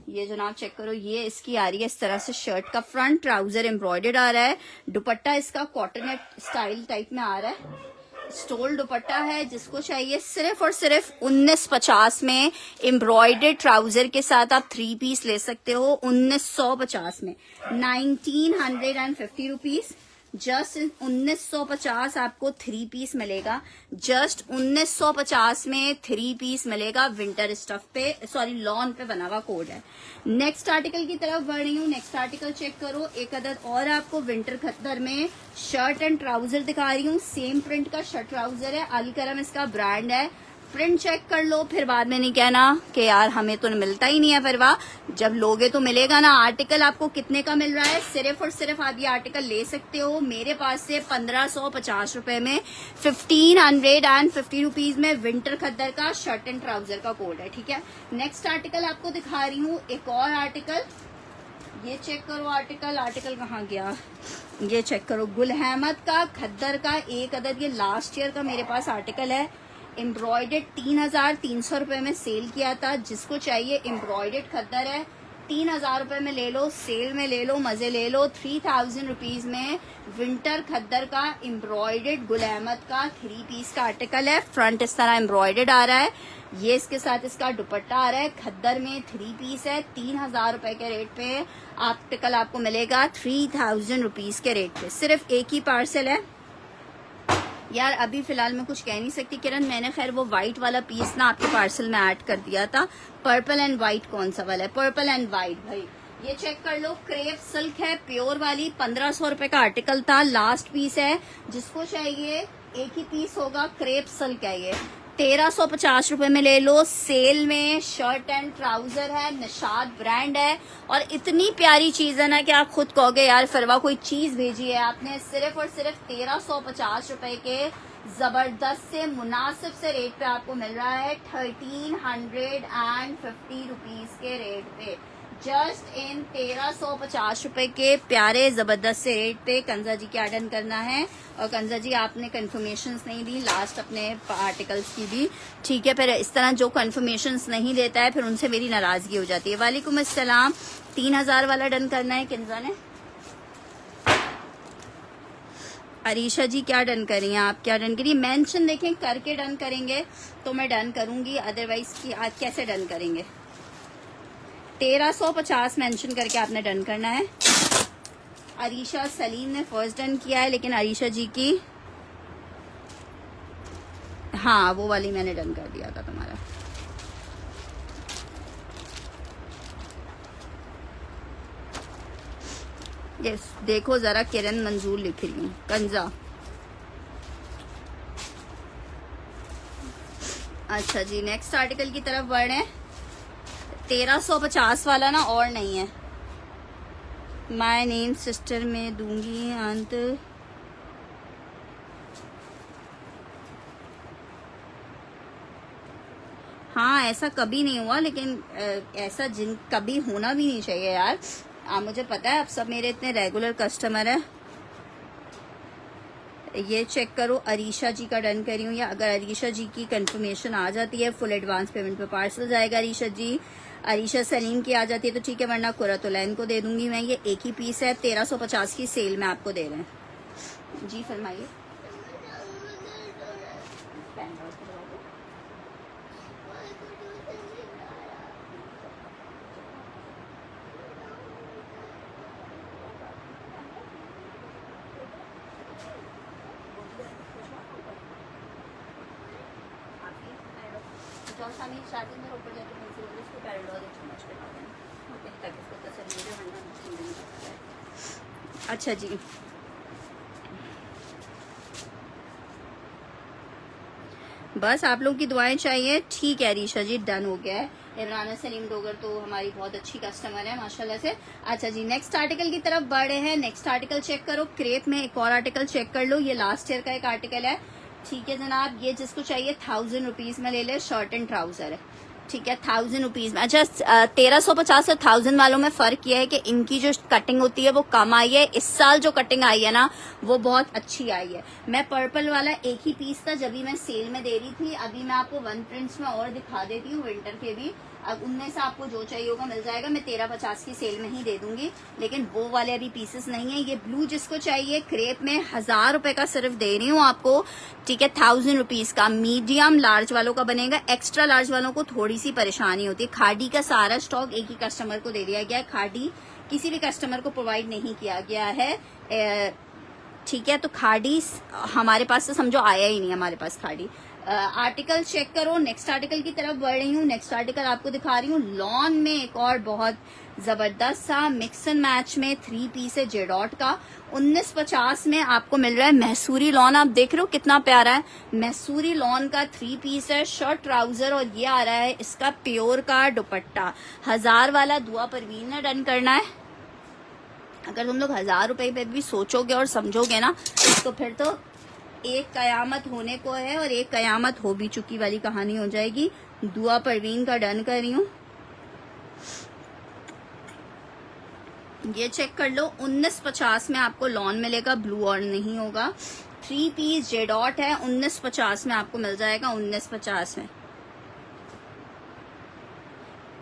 ये जनाब चेक करो, ये इसकी आ रही है इस तरह से शर्ट का फ्रंट, ट्राउजर एम्ब्रॉयडर्ड आ रहा है, दुपट्टा इसका कॉटन स्टाइल टाइप में आ रहा है। स्टोल दुपट्टा है, जिसको चाहिए सिर्फ और सिर्फ 1950 में एम्ब्रॉयडर्ड ट्राउजर के साथ आप 3 पीस ले सकते हो 1950 में, 1950 रुपीज। जस्ट 1950 आपको 3 पीस मिलेगा, जस्ट 1950 में 3 पीस मिलेगा। विंटर स्टफ पे, सॉरी लॉन पे बना हुआ कोड है। नेक्स्ट आर्टिकल की तरफ बढ़ रही हूँ। नेक्स्ट आर्टिकल चेक करो, एक अदद और आपको विंटर खद्दर में शर्ट एंड ट्राउजर दिखा रही हूँ। सेम प्रिंट का शर्ट ट्राउजर है, अल करम इसका ब्रांड है। प्रिंट चेक कर लो, फिर बाद में नहीं कहना कि यार हमें तो मिलता ही नहीं है। फिर वाह, जब लोगे तो मिलेगा ना। आर्टिकल आपको कितने का मिल रहा है? सिर्फ और सिर्फ आप ये आर्टिकल ले सकते हो मेरे पास से 1550 रुपए में, 1550 रुपीज में विंटर खद्दर का शर्ट एंड ट्राउजर का कोड है। ठीक है, नेक्स्ट आर्टिकल आपको दिखा रही हूँ। एक और आर्टिकल, ये चेक करो। आर्टिकल कहाँ गया? ये चेक करो, गुल अहमद का खद्दर का एक अदद, ये लास्ट ईयर का मेरे पास आर्टिकल है। एम्ब्रॉयडर्ड 3300 रुपए में सेल किया था। जिसको चाहिए एम्ब्रॉयडर्ड खद्दर है, 3000 रुपए में ले लो, सेल में ले लो, मजे ले लो। 3000 रुपीज में विंटर खद्दर का एम्ब्रॉयडर्ड गुल अहमद का 3 पीस का आर्टिकल है। फ्रंट इस तरह एम्ब्रॉयडर्ड आ रहा है, ये इसके साथ इसका दुपट्टा आ रहा है। खद्दर में 3 पीस है, 3000 रुपए के रेट पे आर्टिकल आपको मिलेगा 3000 रुपीज के रेट पे। सिर्फ एक ही पार्सल है यार, अभी फिलहाल मैं कुछ कह नहीं सकती किरण। मैंने खैर वो व्हाइट वाला पीस ना आपके पार्सल में ऐड कर दिया था। पर्पल एंड व्हाइट कौन सा वाला है? पर्पल एंड व्हाइट भाई, ये चेक कर लो। क्रेप सिल्क है, प्योर वाली, 1500 रुपए का आर्टिकल था, लास्ट पीस है। जिसको चाहिए एक ही पीस होगा। क्रेप सिल्क है ये, 1350 रुपए में ले लो, सेल में। शर्ट एंड ट्राउजर है, निशाद ब्रांड है, और इतनी प्यारी चीज है ना कि आप खुद कहोगे यार फरवा कोई चीज भेजी है आपने। सिर्फ और सिर्फ 1350 रुपए के जबरदस्त से मुनासिब से रेट पे आपको मिल रहा है, 1350 रुपीज के रेट पे। जस्ट इन 1350 रुपए के प्यारे जबरदस्त से रेट पे कंजा जी क्या डन करना है। और कंजा जी आपने कंफर्मेशंस नहीं दी लास्ट अपने आर्टिकल्स की भी, ठीक है। फिर इस तरह जो कंफर्मेशंस नहीं देता है फिर उनसे मेरी नाराजगी हो जाती है। वालेकुम अस्सलाम। 3000 वाला डन करना है कंजा ने। अरीशा जी क्या डन करें? आप क्या डन करिए? मेंशन देखें करके डन करेंगे तो मैं डन करूंगी, अदरवाइज की आज कैसे डन करेंगे? 1350 मेंशन करके आपने डन करना है। अरीशा सलीम ने फर्स्ट डन किया है, लेकिन अरीशा जी की, हाँ वो वाली मैंने डन कर दिया था तुम्हारा। यस, देखो जरा किरण मंजूर लिख रही हूँ। कंजा, अच्छा जी नेक्स्ट आर्टिकल की तरफ बढ़ रहे हैं। 1350 वाला ना और नहीं है। माय नेम सिस्टर में दूंगी अंत। हाँ ऐसा कभी नहीं हुआ, लेकिन ऐसा कभी होना भी नहीं चाहिए यार। मुझे पता है आप सब मेरे इतने रेगुलर कस्टमर है। ये चेक करो, अरीशा जी का डन करी हूँ, या अगर अरीशा जी की कंफर्मेशन आ जाती है फुल एडवांस पेमेंट पे पार्सल जाएगा अरीशा जी। अरीशा सलीम की आ जाती है तो ठीक है, वरना कुरतुलैन को दे दूंगी मैं। ये एक ही पीस है, 1350 की सेल में आपको दे रहे हैं। जी फरमाइए। अच्छा जी, बस आप लोग की दुआएं चाहिए। ठीक है अरीशा जी, डन हो गया है। इमराना सलीम डोगर तो हमारी बहुत अच्छी कस्टमर है माशाल्लाह से। अच्छा जी नेक्स्ट आर्टिकल की तरफ बढ़े हैं। नेक्स्ट आर्टिकल चेक करो। क्रेप में एक और आर्टिकल चेक कर लो, ये लास्ट ईयर का एक आर्टिकल है। ठीक है जनाब, ये जिसको चाहिए 1000 रुपीज में ले ले। शर्ट एंड ट्राउजर है, ठीक है 1000 रुपीज में। अच्छा 1350 और 1000 वालों में फर्क यह है कि इनकी जो कटिंग होती है वो कम आई है। इस साल जो कटिंग आई है ना वो बहुत अच्छी आई है। मैं पर्पल वाला एक ही पीस था जब भी मैं सेल में दे रही थी। अभी मैं आपको वन प्रिंट्स में और दिखा देती हूँ विंटर के भी। अब उनमें से आपको जो चाहिए होगा मिल जाएगा। मैं 13.50 की सेल में ही दे दूंगी, लेकिन वो वाले अभी पीसेस नहीं है। ये ब्लू जिसको चाहिए क्रेप में 1000 रुपए का सिर्फ दे रही हूँ आपको, ठीक है, 1000 रुपीज का। मीडियम लार्ज वालों का बनेगा, एक्स्ट्रा लार्ज वालों को थोड़ी सी परेशानी होती है। खाड़ी का सारा स्टॉक एक ही कस्टमर को दे दिया गया है, खाड़ी किसी भी कस्टमर को प्रोवाइड नहीं किया गया है, ठीक है। तो खाड़ी हमारे पास तो समझो आया ही नहीं हमारे पास खाड़ी। आर्टिकल चेक करो, नेक्स्ट आर्टिकल की तरफ बढ़ रही हूँ। नेक्स्ट आर्टिकल आपको दिखा रही हूँ लॉन में एक और बहुत जबरदस्त सा मिक्स एंड मैच में 3 पीस है जेडॉट का। 1950 में आपको मिल रहा है मैसूरी लॉन। आप देख रहे हो कितना प्यारा है, मैसूरी लॉन का 3 पीस है, शर्ट ट्राउजर, और ये आ रहा है इसका प्योर का दुपट्टा। 1000 वाला दुआ परवीन ने डन करना है। अगर तुम लोग 1000 रुपए पे भी सोचोगे और समझोगे ना, तो फिर तो एक कयामत होने को है और एक कयामत हो भी चुकी वाली कहानी हो जाएगी। दुआ परवीन का डन कर रही हूँ, ये चेक कर लो। 1950 में आपको लॉन मिलेगा, ब्लू और नहीं होगा। 3 पीस जेडॉट है, 1950 में आपको मिल जाएगा। 1950 में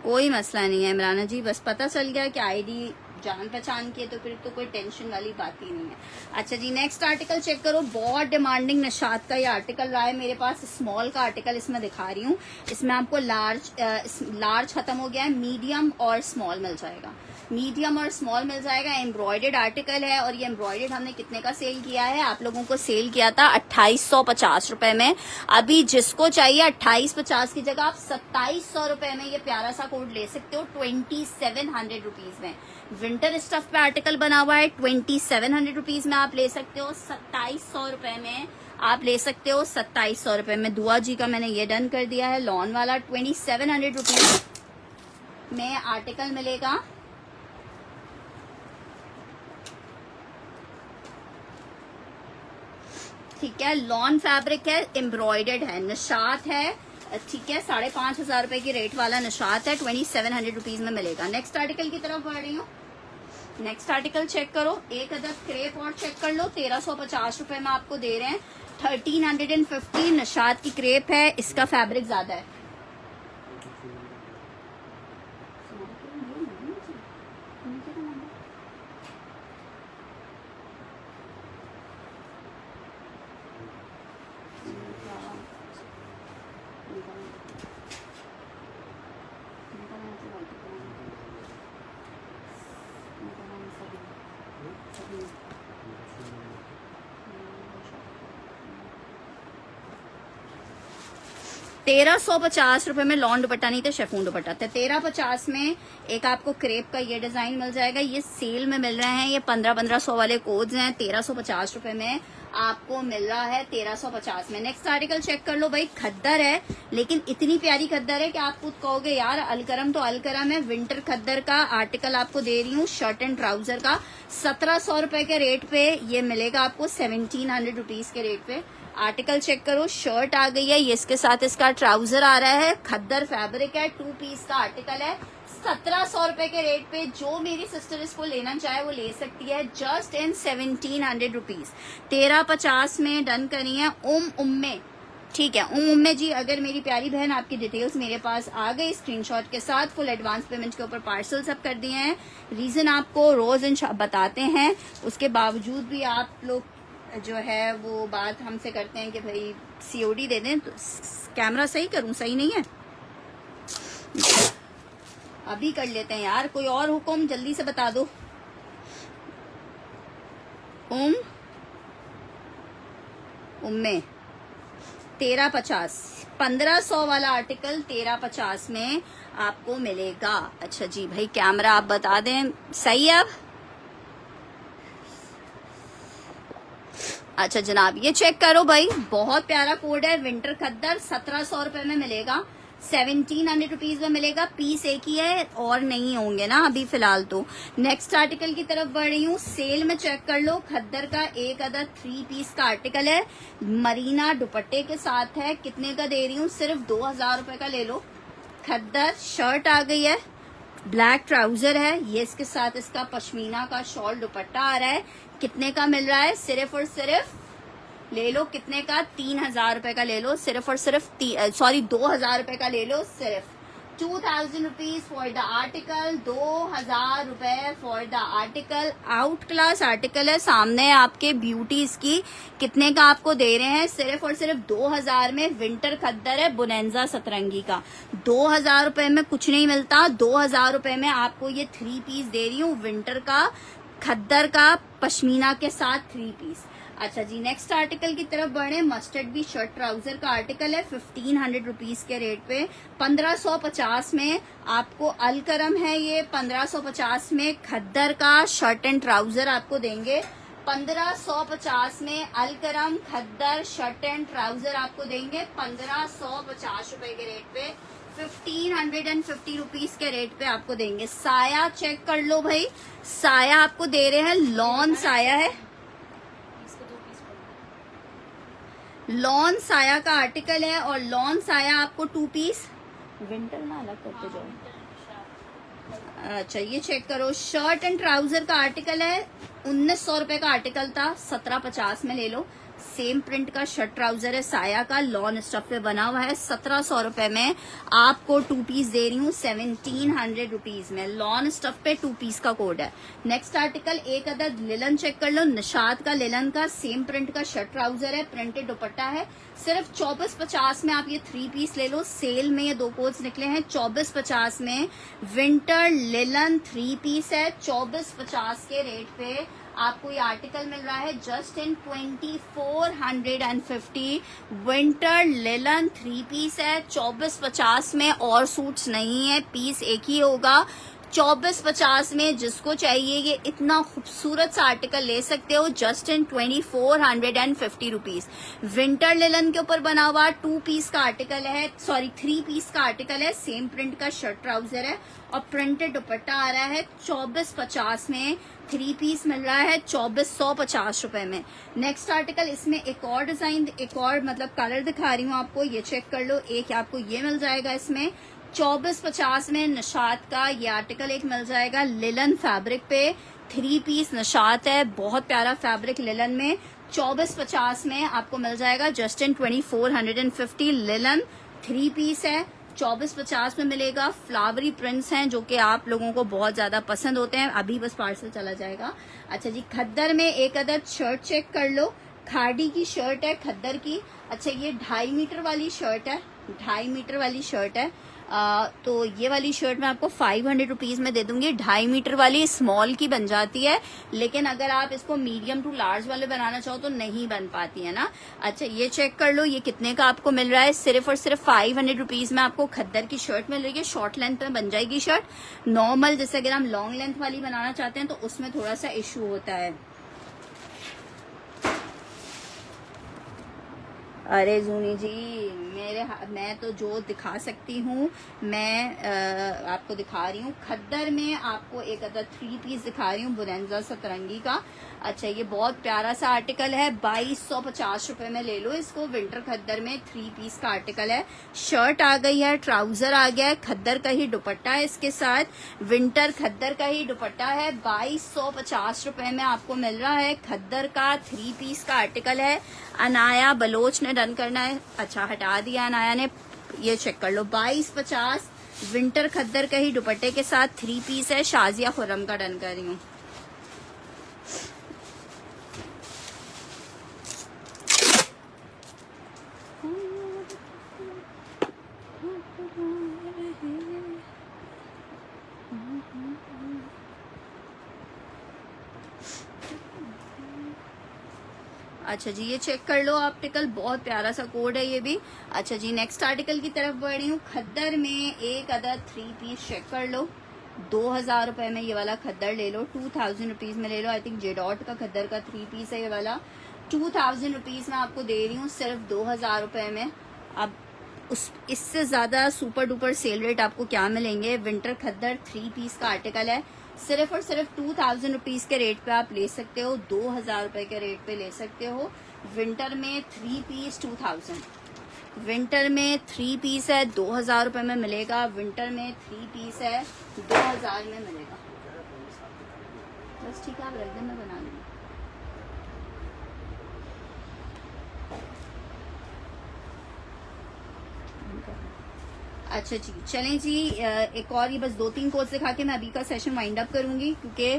कोई मसला नहीं है इमराना जी, बस पता चल गया कि आईडी जान पहचान की है तो फिर तो कोई टेंशन वाली बात ही नहीं है। अच्छा जी, नेक्स्ट आर्टिकल चेक करो। बहुत डिमांडिंग निशात का ये आर्टिकल रहा है मेरे पास। स्मॉल का आर्टिकल इसमें दिखा रही हूँ। इसमें आपको लार्ज खत्म हो गया है, मीडियम और स्मॉल मिल जाएगा। मीडियम और स्मॉल मिल जाएगा। एम्ब्रॉयडर्ड आर्टिकल है, और ये एम्ब्रॉयडर्ड हमने कितने का सेल किया है, आप लोगों को सेल किया था 2850 रुपए में। अभी जिसको चाहिए 2850 की जगह आप 2700 रुपए में ये प्यारा सा कोट ले सकते हो, 2700 रुपीज में। विंटर स्टफ पे आर्टिकल बना हुआ है, 2700 रुपीज में आप ले सकते हो। 2700 रुपए में आप ले सकते हो, 2700 रुपए में। दुआ जी का मैंने ये डन कर दिया है। लॉन वाला 2700 रुपीज में आर्टिकल मिलेगा। ठीक है, लॉन फैब्रिक है, एम्ब्रॉयडर्ड है, निशात है, ठीक है, 5500 रुपए की रेट वाला निशात है, 2700 रुपीज में मिलेगा। नेक्स्ट आर्टिकल की तरफ बढ़ रही हूँ। नेक्स्ट आर्टिकल चेक करो, एक अदद क्रेप और चेक कर लो, 1350 रुपए में आपको दे रहे हैं। 1350 निशात की क्रेप है, इसका फैब्रिक ज्यादा है। ₹1350 में लॉन दुपट्टा नहीं था, शेफून दुपट्टा था। 1350 में एक आपको क्रेप का ये डिजाइन मिल जाएगा। ये सेल में मिल रहे हैं, ये 1500 वाले कोड्स हैं। 1350 रुपए में आपको मिल रहा है, 1350 में। नेक्स्ट आर्टिकल चेक कर लो भाई, खद्दर है, लेकिन इतनी प्यारी खद्दर है कि आप खुद कहोगे यार अलकरम तो अलकरम है। विंटर खद्दर का आर्टिकल आपको दे रही हूँ, शर्ट एंड ट्राउजर का 1700 रुपए के रेट पे ये मिलेगा आपको, 1700 रुपीज के रेट पे। आर्टिकल चेक करो, शर्ट आ गई है, ये इसके साथ इसका ट्राउजर आ रहा है, खद्दर फैब्रिक है, 2 पीस का आर्टिकल है, 1700 रुपए के रेट पे। जो मेरी सिस्टर इसको लेना चाहे वो ले सकती है, जस्ट इन 1700 रुपीज। 1350 में डन करी है। उम्मे, ठीक है, उम्मे जी, अगर मेरी प्यारी बहन आपकी डिटेल्स मेरे पास आ गई स्क्रीनशॉट के साथ, फुल एडवांस पेमेंट के ऊपर पार्सल सब कर दिए हैं। रीजन आपको रोज बताते हैं, उसके बावजूद भी आप लोग जो है वो बात हमसे करते हैं कि भाई सीओडी दे दें। तो कैमरा सही करूं, सही नहीं है, अभी कर लेते हैं यार। कोई और हुक्म जल्दी से बता दो। उम्मे 1350, 1500 वाला आर्टिकल 1350 में आपको मिलेगा। अच्छा जी भाई, कैमरा आप बता दें सही है अब। अच्छा जनाब, ये चेक करो भाई, बहुत प्यारा कोड है, विंटर खद्दर 1700 रुपए में मिलेगा, 1700 रुपीज में मिलेगा। पीस एक ही है और नहीं होंगे ना अभी फिलहाल तो। नेक्स्ट आर्टिकल की तरफ बढ़ रही हूँ। सेल में चेक कर लो, खद्दर का एक अदद 3 पीस का आर्टिकल है, मरीना दुपट्टे के साथ है। कितने का दे रही हूँ, सिर्फ 2000 रुपए का ले लो। खद्दर शर्ट आ गई है, ब्लैक ट्राउजर है, ये इसके साथ इसका पश्मीना का शॉल दुपट्टा आ रहा है। कितने का मिल रहा है, सिर्फ और सिर्फ ले लो, कितने का, 3000 रुपए का ले लो, सिर्फ और सिर्फ 2000 रुपए का ले लो, सिर्फ 2000 रुपीज फॉर द आर्टिकल, 2000 रुपए for the article. Out class article है, सामने आपके ब्यूटीज की कितने का आपको दे रहे हैं, सिर्फ और सिर्फ 2000 में। विंटर खद्दर है बोनेंजा सतरंगी का, 2000 रुपए में कुछ नहीं मिलता। 2000 रुपए में आपको ये 3 पीस दे रही हूँ, विंटर का खद्दर का पश्मीना के साथ 3 पीस। अच्छा जी, नेक्स्ट आर्टिकल की तरफ बढ़े। मस्टर्ड भी शर्ट ट्राउजर का आर्टिकल है 1500 रुपीज के रेट पे। 1550 में आपको अलकरम है ये, 1550 में खद्दर का शर्ट एंड ट्राउजर आपको देंगे। 1550 में अलकरम खद्दर शर्ट एंड ट्राउजर आपको देंगे 1550 रुपए के रेट पे। 1550 रुपीज के रेट पे आपको देंगे। साया चेक कर लो भाई, साया आपको दे रहे हैं, लॉन साया है, इसके 2 पीस पड़ेंगे। लॉन साया का आर्टिकल है और लॉन साया आपको 2 पीस। विंटर ना अलग करते जाओ। अच्छा ये चेक करो, शर्ट एंड ट्राउजर का आर्टिकल है, 1900 रुपए का आर्टिकल था, 1750 में ले लो। सेम प्रिंट का शर्ट ट्राउजर है, साया का, लॉन स्टफ पे बना हुआ है। 1700 रुपए में आपको 2 पीस दे रही हूँ 1700 रुपीज में। लॉन स्टफ पे 2 पीस का कोड है। नेक्स्ट आर्टिकल, एक अदद लिलन चेक कर लो, निशात का लिलन का सेम प्रिंट का शर्ट ट्राउजर है, प्रिंटेड दुपट्टा है। सिर्फ 2450 में आप ये 3 पीस ले लो। सेल में ये 2 कोड्स निकले हैं। 2450 में विंटर लिलन 3 पीस है। 2450 के रेट पे आपको ये आर्टिकल मिल रहा है just in 2450। Winter linen 3 piece है 2450 में, और सूट्स नहीं है, पीस एक ही होगा। 2450 में जिसको चाहिए ये इतना खूबसूरत सा आर्टिकल ले सकते हो just in 2450 rupees. Winter linen के ऊपर बना हुआ 2 पीस का आर्टिकल है, सॉरी 3 पीस का आर्टिकल है। सेम प्रिंट का शर्ट ट्राउजर है और प्रिंटेड दुपट्टा आ रहा है। 2450 में 3 पीस मिल रहा है 2450 रुपए में। नेक्स्ट आर्टिकल, इसमें एक और डिजाइन, एक और मतलब कलर दिखा रही हूँ आपको, ये चेक कर लो। एक आपको ये मिल जाएगा इसमें 2450 में निशात का ये आर्टिकल एक मिल जाएगा लिलन फैब्रिक पे। 3 पीस निशात है, बहुत प्यारा फैब्रिक लिलन में। 2450 में आपको मिल जाएगा जस्ट इन 2450। लिलन 3 पीस है, 2450 में मिलेगा। फ्लावरी प्रिंट्स हैं जो कि आप लोगों को बहुत ज्यादा पसंद होते हैं। अभी बस पार्सल चला जाएगा। अच्छा जी, खद्दर में एक अदद शर्ट चेक कर लो, खाड़ी की शर्ट है खद्दर की। अच्छा ये 2.5 मीटर वाली शर्ट है, 2.5 मीटर वाली शर्ट है। तो ये वाली शर्ट मैं आपको 500 रुपीज में दे दूंगी। 2.5 मीटर वाली स्मॉल की बन जाती है, लेकिन अगर आप इसको मीडियम टू लार्ज वाले बनाना चाहो तो नहीं बन पाती है ना। अच्छा ये चेक कर लो, ये कितने का आपको मिल रहा है, सिर्फ और सिर्फ 500 रुपीज में आपको खद्दर की शर्ट मिल रही है। शॉर्ट लेंथ में बन जाएगी शर्ट। नॉर्मल जैसे अगर हम लॉन्ग लेंथ वाली बनाना चाहते हैं तो उसमें थोड़ा सा इशू होता है। अरे जूनी जी, मैं तो जो दिखा सकती हूँ मैं आपको दिखा रही हूँ। खद्दर में आपको एक अदद 3 पीस दिखा रही हूँ बोनेंजा सतरंगी का। अच्छा ये बहुत प्यारा सा आर्टिकल है, 2250 रुपए में ले लो इसको। विंटर खद्दर में 3 पीस का आर्टिकल है। शर्ट आ गई है, ट्राउजर आ गया है, खद्दर का ही दुपट्टा है इसके साथ। विंटर खद्दर का ही दुपट्टा है। 2250 रुपए में आपको मिल रहा है। खद्दर का 3 पीस का आर्टिकल है। अनाया बलोच ने डन करना है, अच्छा हटा दिया अनाया ने। ये चेक कर लो 2250 विंटर खद्दर का ही दुपट्टे के साथ 3 पीस है। शाजिया खुरम का डन कर रही हूँ। अच्छा जी ये चेक कर लो आर्टिकल, बहुत प्यारा सा कोड है ये भी। अच्छा जी नेक्स्ट आर्टिकल की तरफ बढ़ रही हूँ। खद्दर में एक अदद 3 पीस चेक कर लो, 2000 रुपए में ये वाला खद्दर ले लो। 2000 रुपीज में ले लो। आई थिंक जेडॉट का खद्दर का 3 पीस है ये वाला। 2000 रुपीज में आपको दे रही हूँ सिर्फ 2000 रुपए में। अब इससे ज्यादा सुपर डुपर सेल रेट आपको क्या मिलेंगे। विंटर खद्दर 3 पीस का आर्टिकल है, सिर्फ और सिर्फ 2000 रुपीज के रेट पे आप ले सकते हो। 2000 रुपए के रेट पे ले सकते हो। विंटर में 3 पीस 2000, विंटर में 3 पीस है 2000 रुपए में मिलेगा। विंटर में 3 पीस है 2000 में मिलेगा। बस ठीक है, आप रख दें, मैं बना लूंगी। अच्छा जी, चलें जी, एक और ये बस 2-3 कोर्स दिखा के मैं अभी का सेशन वाइंड अप करूंगी, क्योंकि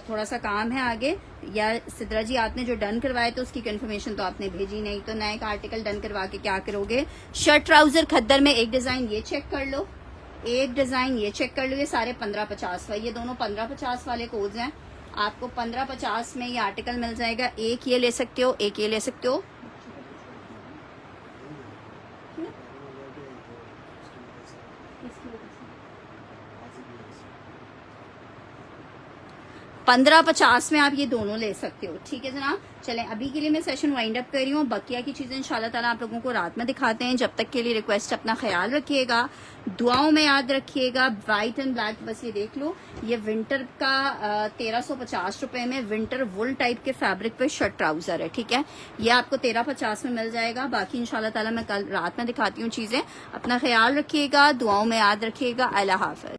थोड़ा सा काम है आगे। या सिद्रा जी, आपने जो डन करवाए तो उसकी कंफर्मेशन तो आपने भेजी नहीं, तो नया एक आर्टिकल डन करवा के क्या करोगे। शर्ट ट्राउजर खद्दर में एक डिजाइन ये चेक कर लो, एक डिजाइन ये चेक कर लो, ये सारे 1550 वाले, ये दोनों 1550 वाले कोड्स हैं। आपको 1550 में ये आर्टिकल मिल जाएगा। एक ये ले सकते हो, एक ये ले सकते हो। पंद्रह 50 में आप ये दोनों ले सकते हो, ठीक है जनाब। चलें, अभी के लिए मैं सेशन वाइंड अप कर रही हूँ। बकिया की चीजें इंशाल्लाह ताला आप लोगों को रात में दिखाते हैं। जब तक के लिए रिक्वेस्ट, अपना ख्याल रखिएगा, दुआओं में याद रखिएगा। व्हाइट एंड ब्लैक, बस ये देख लो, ये विंटर का 1350 रुपए में विंटर वुल टाइप के फैब्रिक पे शर्ट ट्राउजर है, ठीक है। ये आपको 1350 में मिल जाएगा। बाकी इंशाल्लाह ताला मैं कल रात में दिखाती हूँ चीजें। अपना ख्याल रखिएगा, दुआओं में याद रखिएगा। अल्लाह हाफ़िज़।